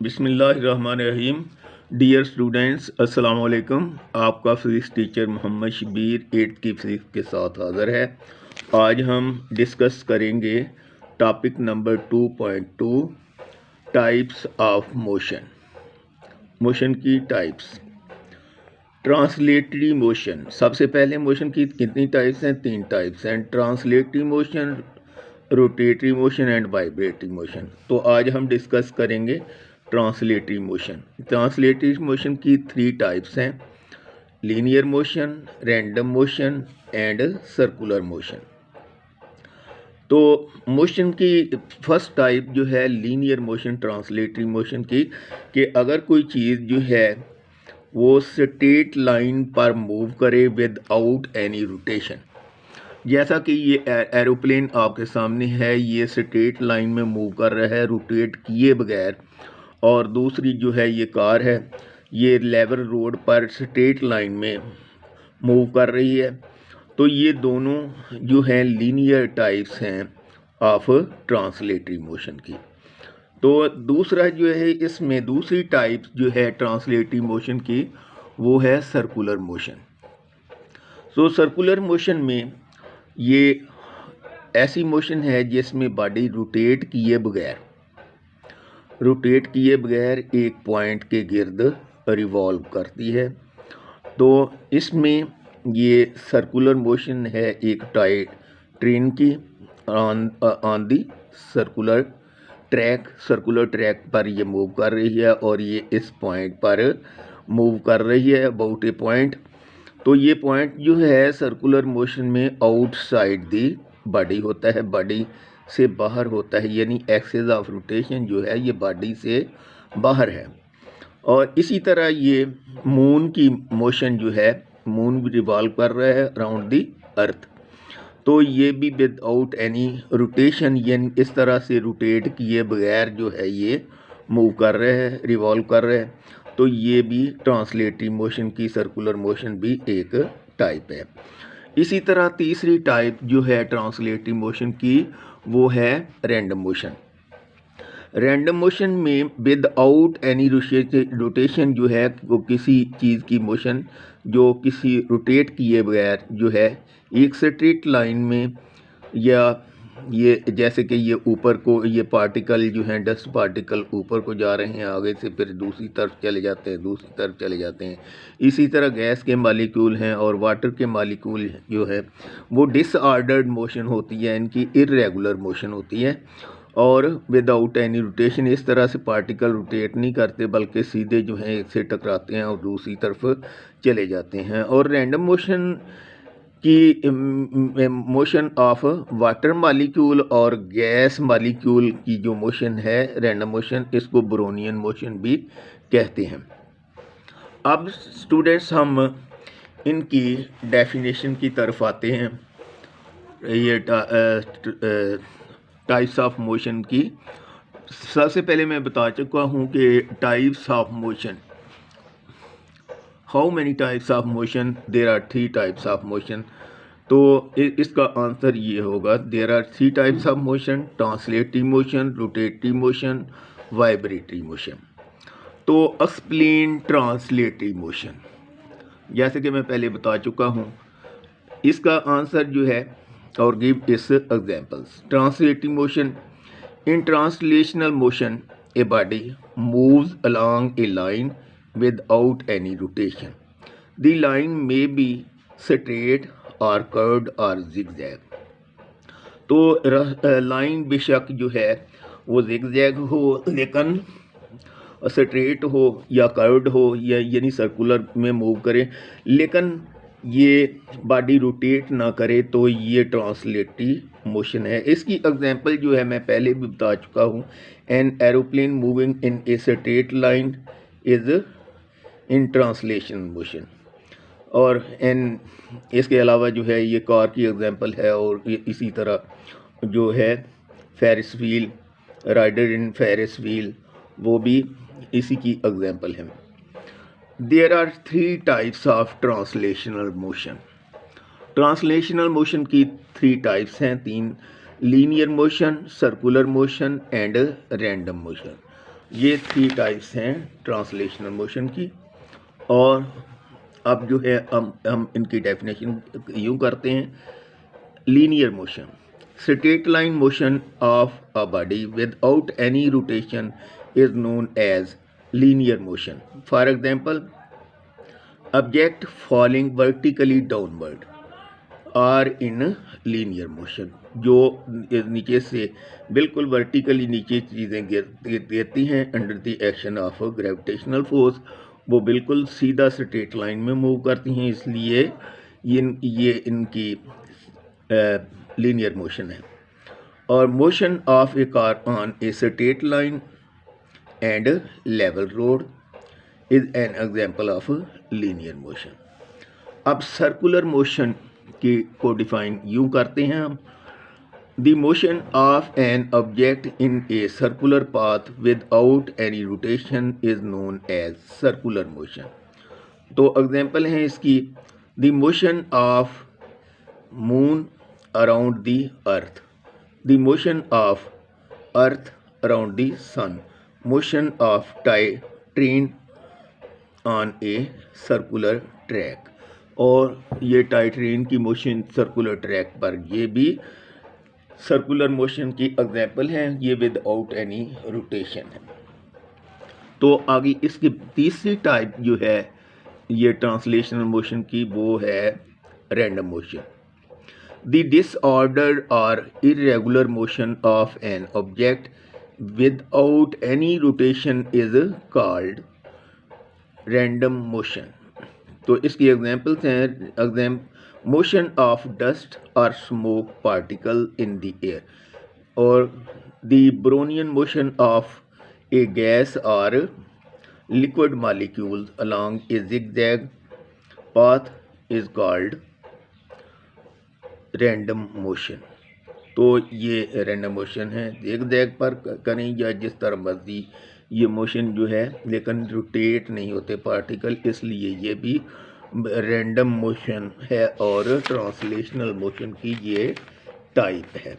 बिस्मिल्लाहिर्रहमानिर्रहीम। Dear students, अस्सलाम वालेकुम। आपका physics teacher Mohammad Shabir 8th की फिज़िक्स के साथ हाज़िर है। आज हम डिस्कस करेंगे topic number 2.2 types of motion. Motion की टाइप्स। Translatory motion. सबसे पहले मोशन की कितनी टाइप्स हैं? 3 टाइप्स हैं, translatory motion, rotatory motion and vibratory motion. तो आज हम डिस्कस करेंगे ट्रांसलेटरी मोशन। ट्रांसलेटरी मोशन की 3 टाइप्स हैं, linear motion, random motion and circular motion. तो मोशन की फर्स्ट टाइप जो है लीनियर मोशन, ट्रांसलेटरी मोशन की, कि अगर कोई चीज़ जो है वो स्ट्रेट लाइन पर मूव करे विदाउट एनी रोटेशन। जैसा कि ये एरोप्लेन आपके सामने है, ये स्ट्रेट लाइन में मूव कर रहा है रोटेट किए बगैर, और दूसरी जो है ये कार है, ये लेवल रोड पर स्ट्रेट लाइन में मूव कर रही है। तो ये दोनों जो हैं लीनियर टाइप्स हैं ऑफ ट्रांसलेटरी मोशन की। तो दूसरा जो है, इसमें दूसरी टाइप जो है ट्रांसलेटरी मोशन की, वो है सर्कुलर मोशन। सो सर्कुलर मोशन में ये ऐसी मोशन है जिसमें बॉडी रोटेट किए बगैर एक पॉइंट के गिर्द रिवॉल्व करती है। तो इसमें ये सर्कुलर मोशन है एक ट्रेन की ऑन दी सर्कुलर ट्रैक पर ये मूव कर रही है, और ये इस पॉइंट पर मूव कर रही है अबाउट ए पॉइंट। तो ये पॉइंट जो है सर्कुलर मोशन में आउटसाइड दी बॉडी होता है, बॉडी से बाहर होता है, यानी एक्सिस ऑफ रोटेशन जो है ये बॉडी से बाहर है। और इसी तरह ये मून की मोशन जो है, मून भी रिवॉल्व कर रहा है अराउंड दी अर्थ। तो ये भी विदाउट एनी रोटेशन, यानी इस तरह से रोटेट किए बगैर जो है ये मूव कर रहे हैं, रिवॉल्व कर रहे हैं। तो ये भी ट्रांसलेटरी मोशन की, सर्कुलर मोशन भी एक टाइप है। इसी तरह तीसरी टाइप जो है ट्रांसलेटरी मोशन की, वो है रैंडम मोशन। रैंडम मोशन में विदाउट एनी रोटेशन जो है, वो किसी चीज़ की मोशन जो किसी रोटेट किए बगैर जो है एक स्ट्रेट लाइन में, या ये जैसे कि ये ऊपर को, ये पार्टिकल जो हैं, डस्ट पार्टिकल ऊपर को जा रहे हैं, आगे से फिर दूसरी तरफ चले जाते हैं, दूसरी तरफ चले जाते हैं। इसी तरह गैस के मालिक्यूल हैं और वाटर के मालिक्यूल जो है वो डिसऑर्डर्ड मोशन होती है, इनकी इर्रेगुलर मोशन होती है, और विदाउट एनी रोटेशन इस तरह से पार्टिकल रोटेट नहीं करते, बल्कि सीधे जो हैं एक से टकराते हैं और दूसरी तरफ चले जाते हैं। और रैंडम मोशन की मोशन ऑफ वाटर मॉलिक्यूल और गैस मॉलिक्यूल की जो मोशन है रैंडम मोशन, इसको ब्रोनियन मोशन भी कहते हैं। अब स्टूडेंट्स हम इनकी डेफिनेशन की तरफ आते हैं। ये टाइप्स ऑफ मोशन की सबसे पहले मैं बता चुका हूँ कि types of motion, how many types of motion? There are 3 types of motion. तो इसका आंसर ये होगा, there are 3 types of motion, translatory motion, rotatory motion, vibratory motion. तो एक्सप्लेन ट्रांसलेटरी मोशन, जैसे कि मैं पहले बता चुका हूँ, इसका आंसर जो है, और गिव इस examples. Translatory motion, in translational motion a body moves along A line without any rotation. The line may be straight or curved or zigzag. तो लाइन बेशक जो है वो zigzag हो, लेकिन स्ट्रेट हो या कर्व्ड हो, या यानी सर्कुलर में मूव करे, लेकिन ये बॉडी रोटेट ना करे, तो ये ट्रांसलेटरी मोशन है। इसकी एग्जांपल जो है मैं पहले भी बता चुका हूँ, an aeroplane moving in A straight line is in translation motion. और इसके अलावा जो है ये कार की एग्जांपल है, और इसी तरह जो है Ferris wheel, rider in Ferris wheel, वो भी इसी की एग्जांपल है। There are 3 types of translational motion. Translational motion की 3 टाइप्स हैं, 3, linear motion, circular motion and random motion. ये 3 टाइप्स हैं ट्रांसलेशनल मोशन की। और अब जो है हम इनकी डेफिनेशन यूँ करते हैं। Linear motion, straight line motion of a body without any rotation is known as linear motion. For example, object falling vertically downward are in linear motion. जो नीचे से बिल्कुल वर्टिकली नीचे चीज़ें गिरती हैं under the action of gravitational force, वो बिल्कुल सीधा स्ट्रेट लाइन में मूव करती हैं, इसलिए ये इनकी लीनियर मोशन है। और motion of a car on a straight line and level road is an example of linear motion. अब सर्कुलर मोशन को डिफाइन यूँ करते हैं हम। The motion of an object in a circular path without any rotation is known as circular motion. तो example हैं इसकी, the motion of moon around the earth, the motion of earth around the sun, motion of train on a circular track. और ये tie train की motion circular track पर, ये भी circular motion की एग्जाम्पल हैं, ये विदाउट एनी रोटेशन है। तो आगे इसकी तीसरी टाइप जो है ये ट्रांसलेशनल मोशन की, वो है रैंडम मोशन। द डिसऑर्डर और irregular motion of an object without any rotation is called random motion. तो इसकी एग्जाम्पल्स हैं, मोशन ऑफ डस्ट और smoke particle in the air, और the Brownian motion of a gas और liquid molecules along a zigzag path is called random motion. तो ये random motion है, zigzag पर करें या जिस तरह मर्जी ये मोशन जो है, लेकिन रोटेट नहीं होते पार्टिकल, इसलिए ये भी रैंडम मोशन है और ट्रांसलेशनल मोशन की ये टाइप है।